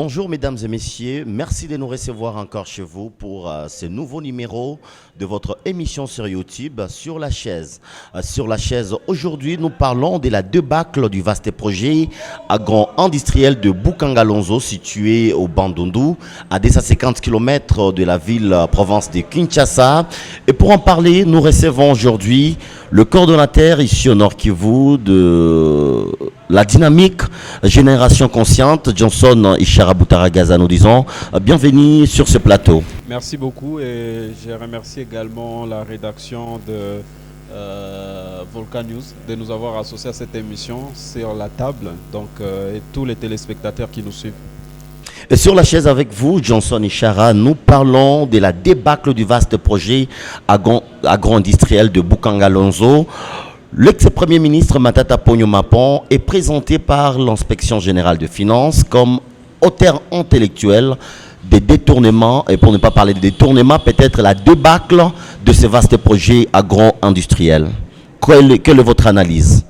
Bonjour mesdames et messieurs, merci de nous recevoir encore chez vous pour ce nouveau numéro de votre émission sur YouTube Sur la chaise. Sur la chaise, aujourd'hui nous parlons de la débâcle du vaste projet agro-industriel de Bukangalonzo situé au Bandundu, à 250 km de la ville-province de Kinshasa. Et pour en parler, nous recevons aujourd'hui le coordonnateur ici au Nord Kivu de la dynamique Génération Consciente, Johnson Ishara Boutaragaza, nous disons bienvenue sur ce plateau. Merci beaucoup et je remercie également la rédaction de Volcan News de nous avoir associés à cette émission sur la table, donc, et tous les téléspectateurs qui nous suivent. Et sur la chaise avec vous, Johnson Ishara, nous parlons de la débâcle du vaste projet agro-industriel de Bukangalonzo. L'ex-premier ministre Matata Ponyo Mapon est présenté par l'inspection générale de finances comme auteur intellectuel des détournements, et pour ne pas parler de détournements, peut-être la débâcle de ce vaste projet agro-industriel. Quelle est votre analyse?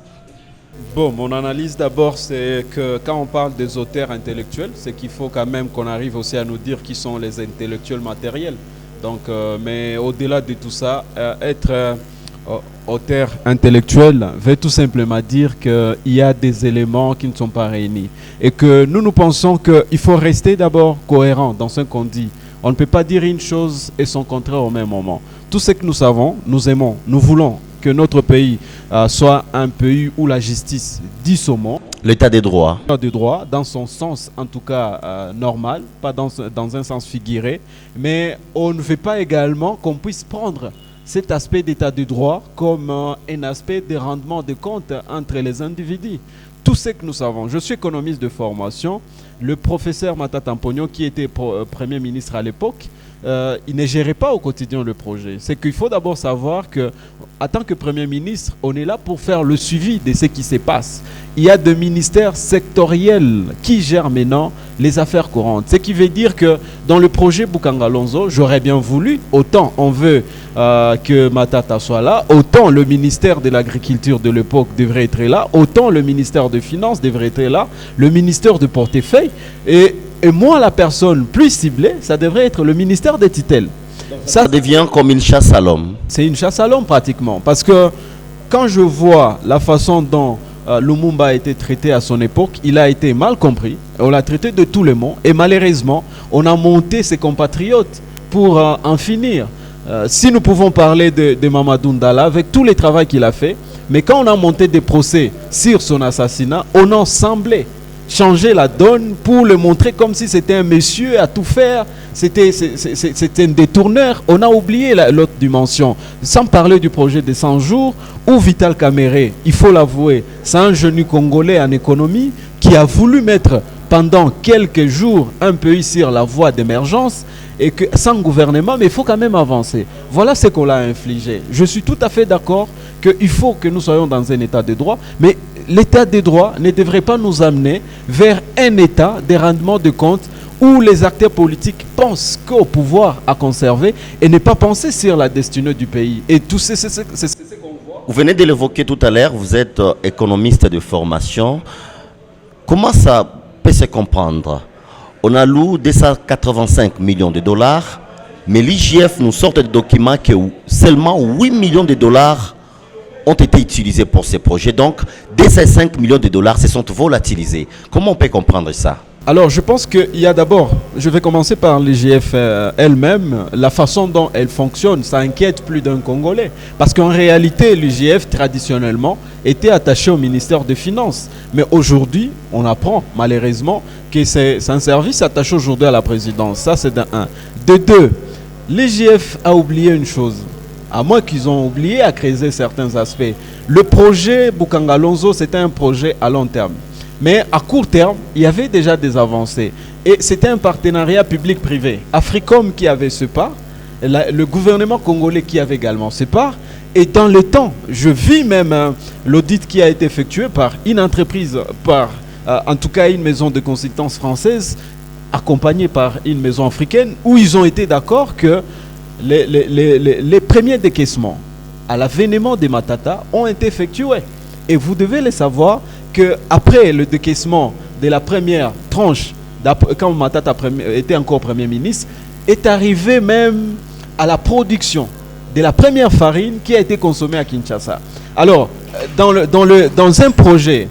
Bon, mon analyse d'abord, c'est que quand on parle des auteurs intellectuels, c'est qu'il faut quand même qu'on arrive aussi à nous dire qui sont les intellectuels matériels. Donc, mais au-delà de tout ça, être auteur intellectuel veut tout simplement dire qu'il y a des éléments qui ne sont pas réunis. Et que nous pensons qu'il faut rester d'abord cohérent dans ce qu'on dit. On ne peut pas dire une chose et son contraire au même moment. Tout ce que nous savons, nous aimons, nous voulons que notre pays soit un pays où la justice dit son mot. L'état des droits. L'état des droits, dans son sens en tout cas normal, pas dans un sens figuré. Mais on ne veut pas également qu'on puisse prendre cet aspect d'état de droit comme un aspect de rendement de compte entre les individus. Tout ce que nous savons, je suis économiste de formation, le professeur Matata Ponyo qui était Premier ministre à l'époque, il ne gérait pas au quotidien le projet. C'est qu'il faut d'abord savoir que, en tant que Premier ministre, on est là pour faire le suivi de ce qui se passe. Il y a des ministères sectoriels qui gèrent maintenant les affaires courantes. Ce qui veut dire que dans le projet Bukangalonzo, j'aurais bien voulu, autant on veut que Matata soit là, autant le ministère de l'Agriculture de l'époque devrait être là, autant le ministère des Finances devrait être là, le ministère de portefeuille, et moi, la personne plus ciblée, ça devrait être le ministère des tutelles. Ça devient comme une chasse à l'homme. C'est une chasse à l'homme pratiquement. Parce que quand je vois la façon dont Lumumba a été traité à son époque, il a été mal compris. On l'a traité de tous les mots. Et malheureusement, on a monté ses compatriotes pour en finir. Si nous pouvons parler de Mamadou Ndala, avec tout le travail qu'il a fait, mais quand on a monté des procès sur son assassinat, on en semblait changer la donne pour le montrer comme si c'était un monsieur à tout faire, c'était un détourneur. On a oublié l'autre dimension, sans parler du projet des 100 jours où Vital Kamerhe, il faut l'avouer, c'est un jeune Congolais en économie qui a voulu mettre pendant quelques jours un pays sur la voie d'émergence et que sans gouvernement, mais il faut quand même avancer. Voilà ce qu'on l'a infligé. Je suis tout à fait d'accord qu'il faut que nous soyons dans un état de droit, mais l'état des droits ne devrait pas nous amener vers un état des rendements de compte où les acteurs politiques pensent qu'au pouvoir à conserver et ne pas penser sur la destinée du pays. Et tout c'est ce qu'on voit. Vous venez de l'évoquer tout à l'heure, vous êtes économiste de formation. Comment ça peut se comprendre? On a loué 285 millions de dollars, mais l'IGF nous sort des documents que seulement 8 millions de dollars ont été utilisés pour ces projets. Donc, 205 millions de dollars se sont volatilisés. Comment on peut comprendre ça? Alors, je pense qu'il y a d'abord, je vais commencer par l'IGF elle-même, la façon dont elle fonctionne, ça inquiète plus d'un Congolais. Parce qu'en réalité, l'IGF, traditionnellement, était attaché au ministère des Finances. Mais aujourd'hui, on apprend, malheureusement, que c'est un service attaché aujourd'hui à la présidence. Ça, c'est d'un 1. De 2, l'IGF a oublié une chose. À moins qu'ils ont oublié à creuser certains aspects. Le projet Bukangalonzo, c'était un projet à long terme. Mais à court terme, il y avait déjà des avancées. Et c'était un partenariat public-privé. Africom qui avait ce part, le gouvernement congolais qui avait également ce part. Et dans le temps, je vis même l'audit qui a été effectué par une entreprise, en tout cas une maison de consultance française, accompagnée par une maison africaine, où ils ont été d'accord que les premiers décaissements à l'avènement des Matata ont été effectués. Et vous devez le savoir qu'après le décaissement de la première tranche quand Matata était encore Premier ministre, est arrivé même à la production de la première farine qui a été consommée à Kinshasa. Alors, dans un projet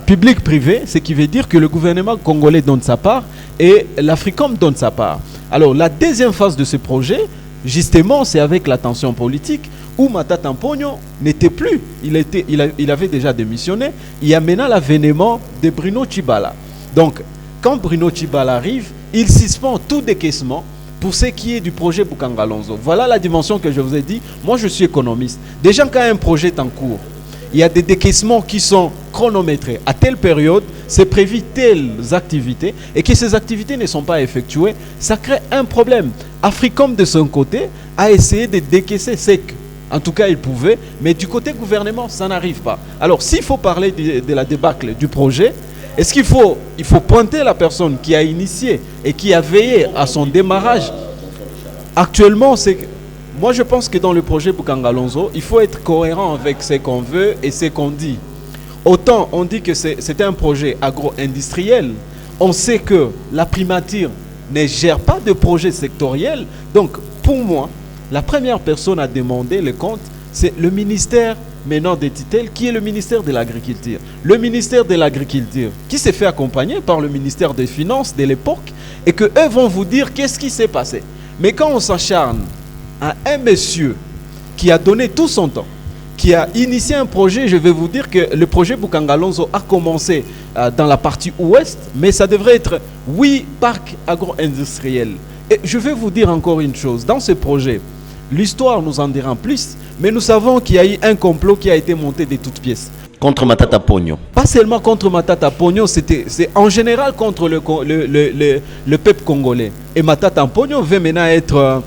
public-privé, ce qui veut dire que le gouvernement congolais donne sa part et l'Africom donne sa part. Alors, la deuxième phase de ce projet, justement, c'est avec la tension politique où Matata Mponyo n'était plus. Il avait déjà démissionné. Il y a maintenant l'avènement de Bruno Tshibala. Donc, quand Bruno Tshibala arrive, il suspend tout décaissement pour ce qui est du projet Bukanga Lonzo. Voilà la dimension que je vous ai dit. Moi, je suis économiste. Déjà, quand un projet est en cours, il y a des décaissements qui sont chronométrés. À telle période, c'est prévu telles activités et que ces activités ne sont pas effectuées, ça crée un problème. Africom, de son côté, a essayé de décaisser sec. En tout cas, il pouvait, mais du côté gouvernement, ça n'arrive pas. Alors, s'il faut parler de la débâcle du projet, est-ce qu'il faut pointer la personne qui a initié et qui a veillé à son démarrage? Actuellement, moi je pense que dans le projet Bukanga Lonzo, il faut être cohérent avec ce qu'on veut et ce qu'on dit. Autant on dit que c'est un projet agro-industriel, on sait que la primature ne gère pas de projet sectoriel. Donc pour moi, la première personne à demander le compte, c'est le ministère maintenant des tutelles, qui est le ministère de l'Agriculture. Le ministère de l'Agriculture, qui s'est fait accompagner par le ministère des Finances de l'époque, et qu'eux vont vous dire qu'est-ce qui s'est passé. Mais quand on s'acharne à un monsieur qui a donné tout son temps, qui a initié un projet, je vais vous dire que le projet Bukanga Lonzo a commencé dans la partie ouest, mais ça devrait être 8 parcs agro-industriels. Et je vais vous dire encore une chose, dans ce projet, l'histoire nous en dira plus, mais nous savons qu'il y a eu un complot qui a été monté de toutes pièces. Contre Matata Ponyo. Pas seulement contre Matata Ponyo, c'est en général contre le peuple congolais. Et Matata Ponyo veut maintenant être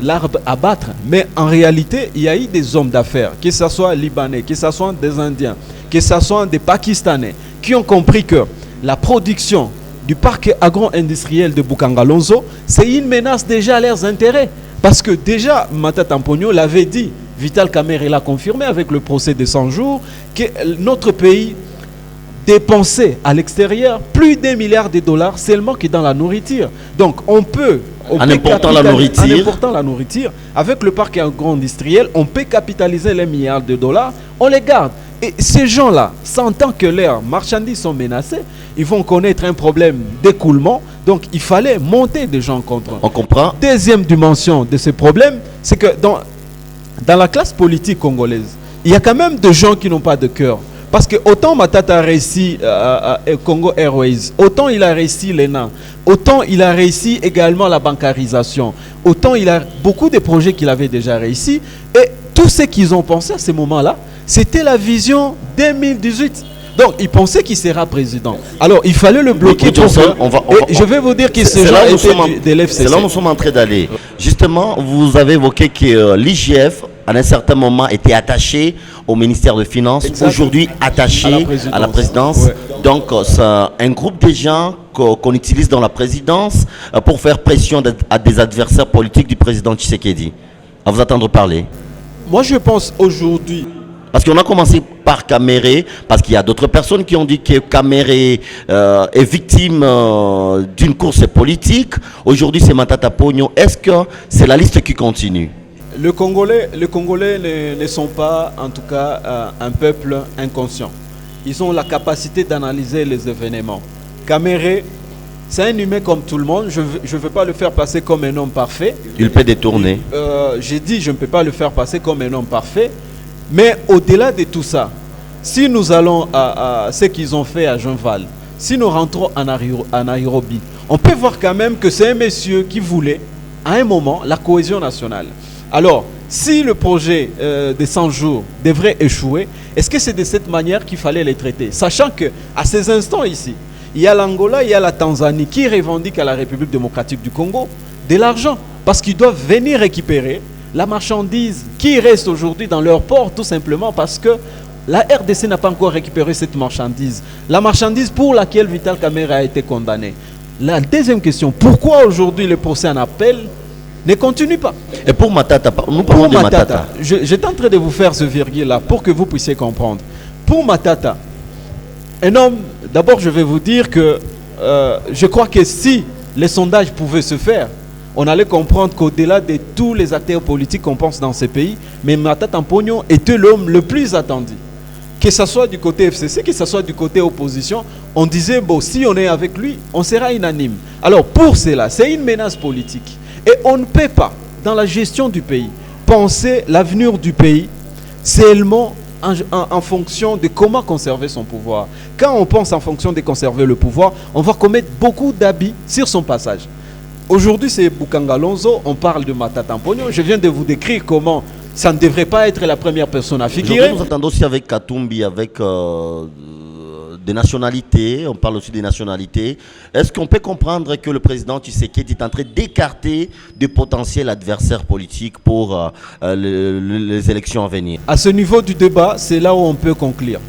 l'arbre à battre. Mais en réalité, il y a eu des hommes d'affaires, que ce soit libanais, que ce soit des Indiens, que ce soit des Pakistanais, qui ont compris que la production du parc agro-industriel de Bukanga Lonzo, c'est une menace déjà à leurs intérêts. Parce que déjà, Matata Mponyo l'avait dit, Vital Kamerhe l'a confirmé avec le procès de 100 jours, que notre pays dépensait à l'extérieur plus d'1 milliard de dollars seulement que dans la nourriture. Donc on peut... En important la nourriture, avec le parc agro-industriel, on peut capitaliser les milliards de dollars, on les garde. Et ces gens-là, sentant que leurs marchandises sont menacées, ils vont connaître un problème d'écoulement. Donc, il fallait monter des gens contre eux. On comprend. Deuxième dimension de ce problème, c'est que dans la classe politique congolaise, il y a quand même des gens qui n'ont pas de cœur. Parce que autant Matata a réussi Congo Airways, autant il a réussi l'ENA, autant il a réussi également la bancarisation, autant il a beaucoup de projets qu'il avait déjà réussi. Et tout ce qu'ils ont pensé à ce moment-là, c'était la vision 2018. Donc, il pensait qu'il sera président. Alors, il fallait le bloquer. Je vais vous dire que ces gens étaient de l'FCC. C'est là où nous sommes en train d'aller. Justement, vous avez évoqué que l'IGF, à un certain moment, était attaché au ministère des Finances. Aujourd'hui, attaché à la présidence. Ouais. Donc, c'est un groupe de gens qu'on utilise dans la présidence pour faire pression à des adversaires politiques du président Tshisekedi. À vous attendre parler. Moi, je pense aujourd'hui... Parce qu'on a commencé par Kamerhe, parce qu'il y a d'autres personnes qui ont dit que Kamerhe est victime d'une course politique. Aujourd'hui, c'est Matata Ponyo. Est-ce que c'est la liste qui continue? Les Congolais ne sont pas, en tout cas, un peuple inconscient. Ils ont la capacité d'analyser les événements. Kamerhe, c'est un humain comme tout le monde. Je ne veux pas le faire passer comme un homme parfait. Il peut détourner. J'ai dit, je ne peux pas le faire passer comme un homme parfait. Mais au-delà de tout ça, si nous allons à ce qu'ils ont fait à Jean-Val, si nous rentrons en Nairobi, on peut voir quand même que c'est un monsieur qui voulait, à un moment, la cohésion nationale. Alors, si le projet de 100 jours devrait échouer, est-ce que c'est de cette manière qu'il fallait les traiter? Sachant qu'à ces instants ici, il y a l'Angola, il y a la Tanzanie qui revendiquent à la République démocratique du Congo de l'argent parce qu'ils doivent venir récupérer la marchandise qui reste aujourd'hui dans leur port, tout simplement parce que la RDC n'a pas encore récupéré cette marchandise. La marchandise pour laquelle Vital Kamerhe a été condamné. La deuxième question, pourquoi aujourd'hui le procès en appel ne continue pas? Et pour Matata, nous parlons de Matata. J'étais en train de vous faire ce virgule-là pour que vous puissiez comprendre. Pour Matata, un homme, d'abord je vais vous dire que je crois que si les sondages pouvaient se faire, on allait comprendre qu'au-delà de tous les acteurs politiques qu'on pense dans ces pays, mais Matata Mponyo était l'homme le plus attendu. Que ce soit du côté FCC, que ce soit du côté opposition, on disait, bon, si on est avec lui, on sera unanime. Alors pour cela, c'est une menace politique. Et on ne peut pas, dans la gestion du pays, penser l'avenir du pays seulement en fonction de comment conserver son pouvoir. Quand on pense en fonction de conserver le pouvoir, on va commettre beaucoup d'abus sur son passage. Aujourd'hui, c'est Bukanga Lonzo, on parle de Matata Mponyo. Je viens de vous décrire comment ça ne devrait pas être la première personne à figurer. Nous entendons aussi avec Katumbi, avec des nationalités, on parle aussi des nationalités. Est-ce qu'on peut comprendre que le président Tshisekedi est en train d'écarter de potentiels adversaires politiques pour les élections à venir? À ce niveau du débat, c'est là où on peut conclure.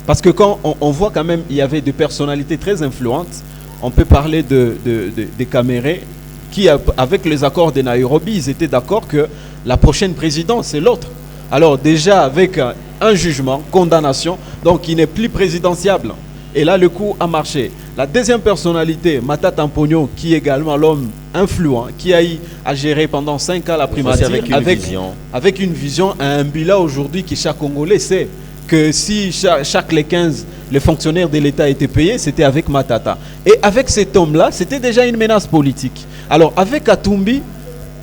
Parce que quand on voit quand même, il y avait des personnalités très influentes. On peut parler des Camérés qui, avec les accords de Nairobi, ils étaient d'accord que la prochaine présidence, c'est l'autre. Alors déjà, avec un jugement, condamnation, donc il n'est plus présidentiable. Et là, le coup a marché. La deuxième personnalité, Matata Mponyo, qui est également l'homme influent, qui a eu à gérer pendant 5 ans la primature, avec une vision, un bilan aujourd'hui que chaque Congolais sait que si chaque les 15, les fonctionnaires de l'État étaient payés, c'était avec Matata. Et avec cet homme-là, c'était déjà une menace politique. Alors avec Katumbi,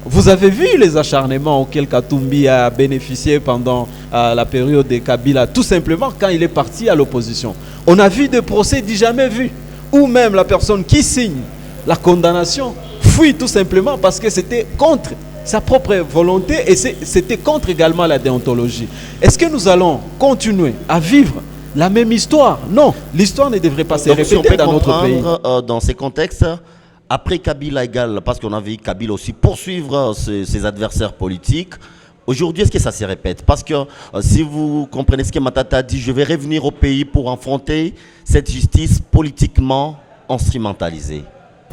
vous avez vu les acharnements auxquels Katumbi a bénéficié pendant la période de Kabila, tout simplement quand il est parti à l'opposition. On a vu des procès du jamais vu, où même la personne qui signe la condamnation fuit tout simplement parce que c'était contre sa propre volonté et c'était contre également la déontologie. Est-ce que nous allons continuer à vivre la même histoire? Non, l'histoire ne devrait pas se répéter dans notre pays. Dans ces contextes, après Kabila égal, parce qu'on a vu Kabila aussi poursuivre ses adversaires politiques, aujourd'hui, est-ce que ça se répète? Parce que si vous comprenez ce que Matata a dit, je vais revenir au pays pour affronter cette justice politiquement instrumentalisée.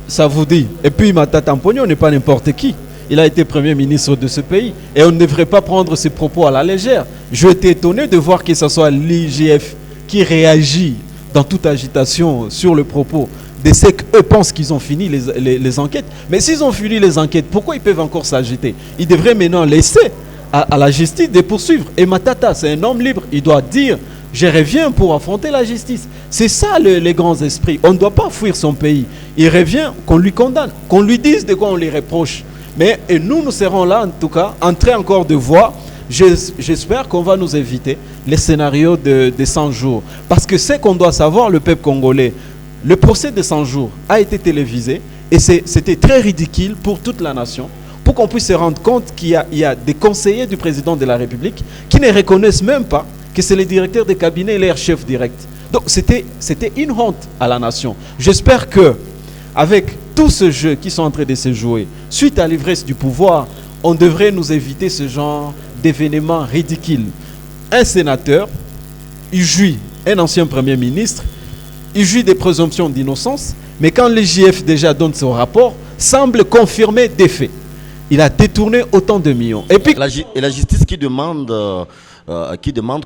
Ça vous dit. Et puis Matata Mponyo n'est pas n'importe qui. Il a été Premier ministre de ce pays et on ne devrait pas prendre ses propos à la légère. Je été étonné de voir que ce soit l'IGF qui réagit dans toute agitation sur le propos de ceux qu'eux pensent qu'ils ont fini les enquêtes. Mais s'ils ont fini les enquêtes, pourquoi ils peuvent encore s'agiter? Ils devraient maintenant laisser à la justice de poursuivre. Et Matata, c'est un homme libre. Il doit dire, je reviens pour affronter la justice. C'est ça les grands esprits. On ne doit pas fuir son pays. Il revient, qu'on lui condamne, qu'on lui dise de quoi on lui reproche. Mais et nous serons là, en tout cas, en train encore de voir. J'espère qu'on va nous éviter les scénarios de 100 jours. Parce que c'est qu'on doit savoir, le peuple congolais, le procès de 100 jours a été télévisé et c'était très ridicule pour toute la nation, pour qu'on puisse se rendre compte qu'il y a des conseillers du président de la République qui ne reconnaissent même pas que c'est les directeurs de cabinet et leur chef direct. Donc c'était une honte à la nation. J'espère que avec tous ces jeux qui sont en train de se jouer, suite à l'ivresse du pouvoir, on devrait nous éviter ce genre d'événements ridicules. Un sénateur, il jouit, un ancien premier ministre, il jouit des présomptions d'innocence, mais quand l'IGF déjà donne son rapport, semble confirmer des faits. Il a détourné autant de millions. Et puis la justice qui demande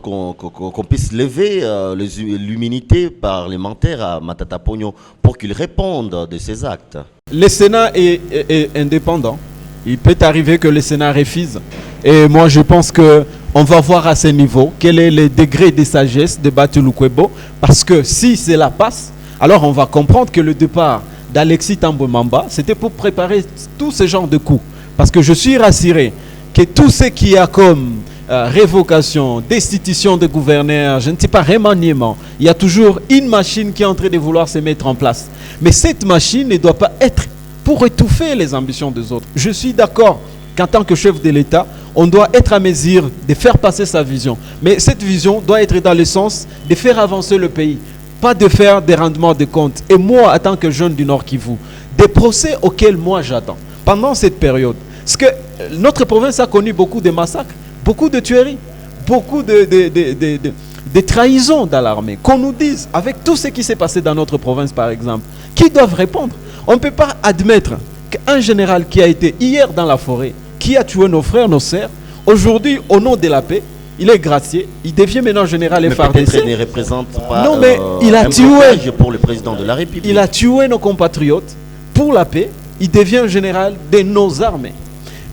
qu'on puisse lever l'immunité parlementaire à Matata Mponyo pour qu'il réponde de ses actes. Le Sénat est indépendant. Il peut arriver que le Sénat refuse. Et moi, je pense qu'on va voir à ce niveau quel est le degré de sagesse de Batu Lukwebo. Parce que si cela passe, alors on va comprendre que le départ d'Alexis Thambwe Mamba, c'était pour préparer tout ce genre de coups. Parce que je suis rassuré que tout ce qui y a comme révocation, destitution de gouverneurs, je ne sais pas, remaniement, il y a toujours une machine qui est en train de vouloir se mettre en place. Mais cette machine ne doit pas être pour étouffer les ambitions des autres. Je suis d'accord qu'en tant que chef de l'État, on doit être à mesure de faire passer sa vision. Mais cette vision doit être dans le sens de faire avancer le pays, pas de faire des rendements de compte. Et moi, en tant que jeune du Nord Kivu, des procès auxquels moi j'attends pendant cette période. Parce que notre province a connu beaucoup de massacres, beaucoup de tueries, beaucoup de trahisons dans l'armée. Qu'on nous dise, avec tout ce qui s'est passé dans notre province par exemple, qui doivent répondre. On ne peut pas admettre qu'un général qui a été hier dans la forêt, qui a tué nos frères, nos sœurs, aujourd'hui, au nom de la paix, il est gracié, il devient maintenant général Mais peut-être FARDC. il ne représente pas Non, mais il a un tué. blocage pour le président de la République. Il a tué nos compatriotes pour la paix. Il devient général de nos armées.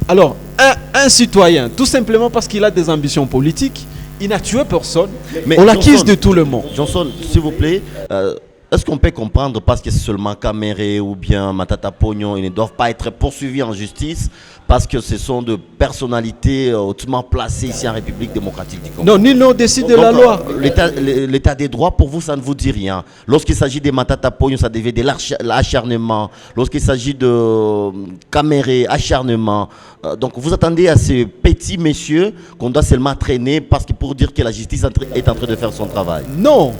Alors, un citoyen, tout simplement parce qu'il a des ambitions politiques, il n'a tué personne. Mais On l'acquise Johnson, de tout le monde. Johnson, s'il vous plaît, est-ce qu'on peut comprendre parce que c'est seulement Caméré ou bien Matata Pognon, ils ne doivent pas être poursuivis en justice parce que ce sont de personnalités hautement placées ici en République démocratique du Congo? Non, nul ne décide de la loi. L'état des droits, pour vous, ça ne vous dit rien. Lorsqu'il s'agit des Matata Pognon, ça devient de l'acharnement. Lorsqu'il s'agit de Caméré, acharnement. Donc vous attendez à ces petits messieurs qu'on doit seulement traîner parce que pour dire que la justice est en train de faire son travail. Non,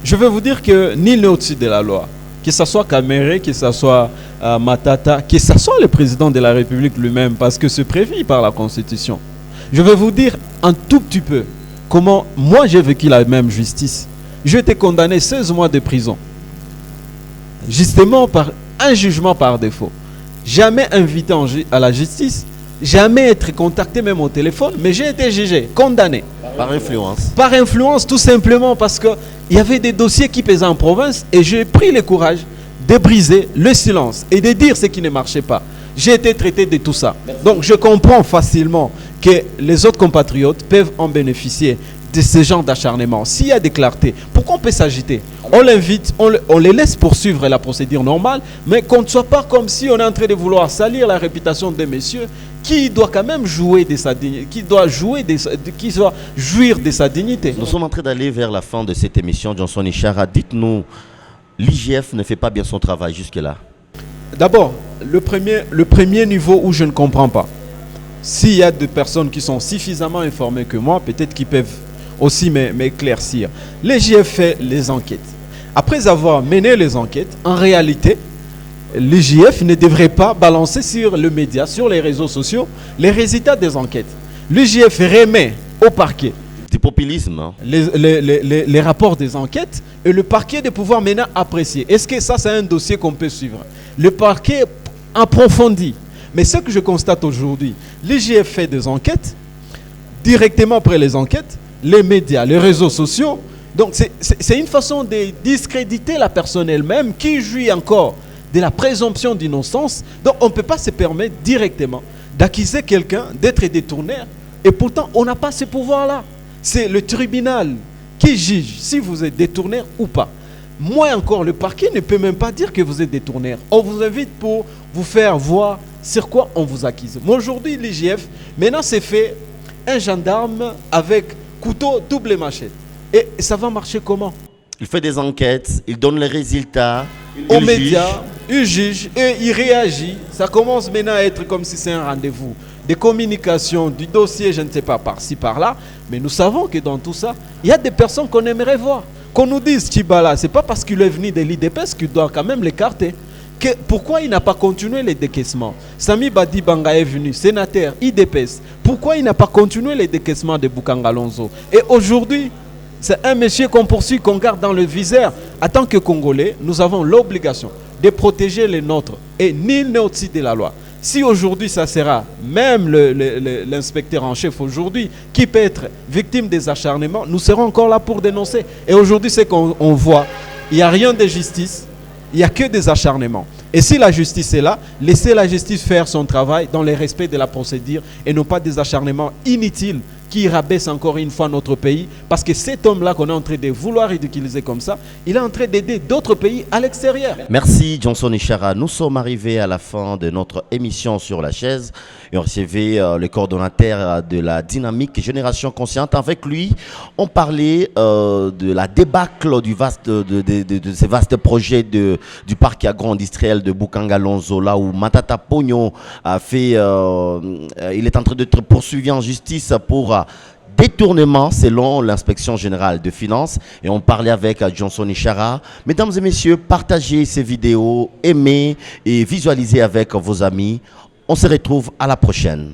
je vais vous dire que nul n'est au-dessus de la loi. Que ce soit Caméré, que ce soit Matata, que ce soit le président de la République lui-même, parce que c'est prévu par la Constitution. Je vais vous dire un tout petit peu comment moi j'ai vécu la même justice. J'ai été condamné 16 mois de prison. Justement par un jugement par défaut. Jamais invité à la justice, jamais être contacté même au téléphone, mais j'ai été jugé, condamné. Par influence. Par influence, tout simplement parce qu'il y avait des dossiers qui pesaient en province et j'ai pris le courage de briser le silence et de dire ce qui ne marchait pas. J'ai été traité de tout ça. Donc je comprends facilement que les autres compatriotes peuvent en bénéficier de ce genre d'acharnement. S'il y a des clartés, pourquoi on peut s'agiter? On l'invite, on les laisse poursuivre la procédure normale, mais qu'on ne soit pas comme si on est en train de vouloir salir la réputation des messieurs qui doit quand même jouer de sa dignité, qui doit jouir de sa dignité. Nous sommes en train d'aller vers la fin de cette émission. Johnson Ishara, dites-nous, l'IGF ne fait pas bien son travail jusque-là? D'abord, le premier niveau où je ne comprends pas, s'il y a des personnes qui sont suffisamment informées que moi, peut-être qu'ils peuvent aussi m'éclaircir. L'IGF fait les enquêtes. Après avoir mené les enquêtes, en réalité, l'IGF ne devrait pas balancer sur le média, sur les réseaux sociaux, les résultats des enquêtes. L'IGF remet au parquet du populisme, hein? les rapports des enquêtes et le parquet de pouvoir maintenant apprécier. Est-ce que ça, c'est un dossier qu'on peut suivre? Le parquet approfondit. Mais ce que je constate aujourd'hui, l'IGF fait des enquêtes, directement après les enquêtes, les médias, les réseaux sociaux. Donc c'est une façon de discréditer la personne elle-même qui jouit encore de la présomption d'innocence. Donc on ne peut pas se permettre directement d'accuser quelqu'un d'être détourné. Et pourtant, on n'a pas ce pouvoir-là. C'est le tribunal qui juge si vous êtes détourné ou pas. Moi encore, le parquet ne peut même pas dire que vous êtes détourné. On vous invite pour vous faire voir sur quoi on vous accuse. Moi aujourd'hui, l'IGF, maintenant c'est fait un gendarme avec couteau double machette. Et ça va marcher comment? Il fait des enquêtes, il donne les résultats aux médias, il juge et il réagit. Ça commence maintenant à être comme si c'est un rendez-vous. Des communications, du dossier, je ne sais pas, par-ci, par-là. Mais nous savons que dans tout ça, il y a des personnes qu'on aimerait voir. Qu'on nous dise, Tchibala, ce n'est pas parce qu'il est venu de l'IDPS qu'il doit quand même l'écarter. Pourquoi il n'a pas continué les décaissements? Sami Badi Banga est venu, sénateur, IDPS. Pourquoi il n'a pas continué les décaissements de Bukanga Lonzo? Et aujourd'hui, c'est un monsieur qu'on poursuit, qu'on garde dans le viseur. En tant que Congolais, nous avons l'obligation de protéger les nôtres. Et nul n'est au-dessus de la loi. Si aujourd'hui, ça sera même l'inspecteur en chef aujourd'hui qui peut être victime des acharnements, nous serons encore là pour dénoncer. Et aujourd'hui, c'est qu'on voit, il n'y a rien de justice, il n'y a que des acharnements. Et si la justice est là, laissez la justice faire son travail dans le respect de la procédure et non pas des acharnements inutiles qui rabaisse encore une fois notre pays, parce que cet homme-là qu'on est en train de vouloir ridiculiser comme ça, il est en train d'aider d'autres pays à l'extérieur. Merci Johnson Ishara. Nous sommes arrivés à la fin de notre émission sur la chaise et on recevait le coordonnateur de la dynamique Génération Consciente. Avec lui, on parlait de la débâcle de ces vastes projets du parc agro-industriel de Bukanga Lonzo, là où Matata Pognon a fait, il est en train d'être poursuivi en justice pour détournement selon l'inspection générale de finances. Et on parlait avec Johnson Ishara. Mesdames et messieurs, partagez ces vidéos, aimez et visualisez avec vos amis. On se retrouve à la prochaine.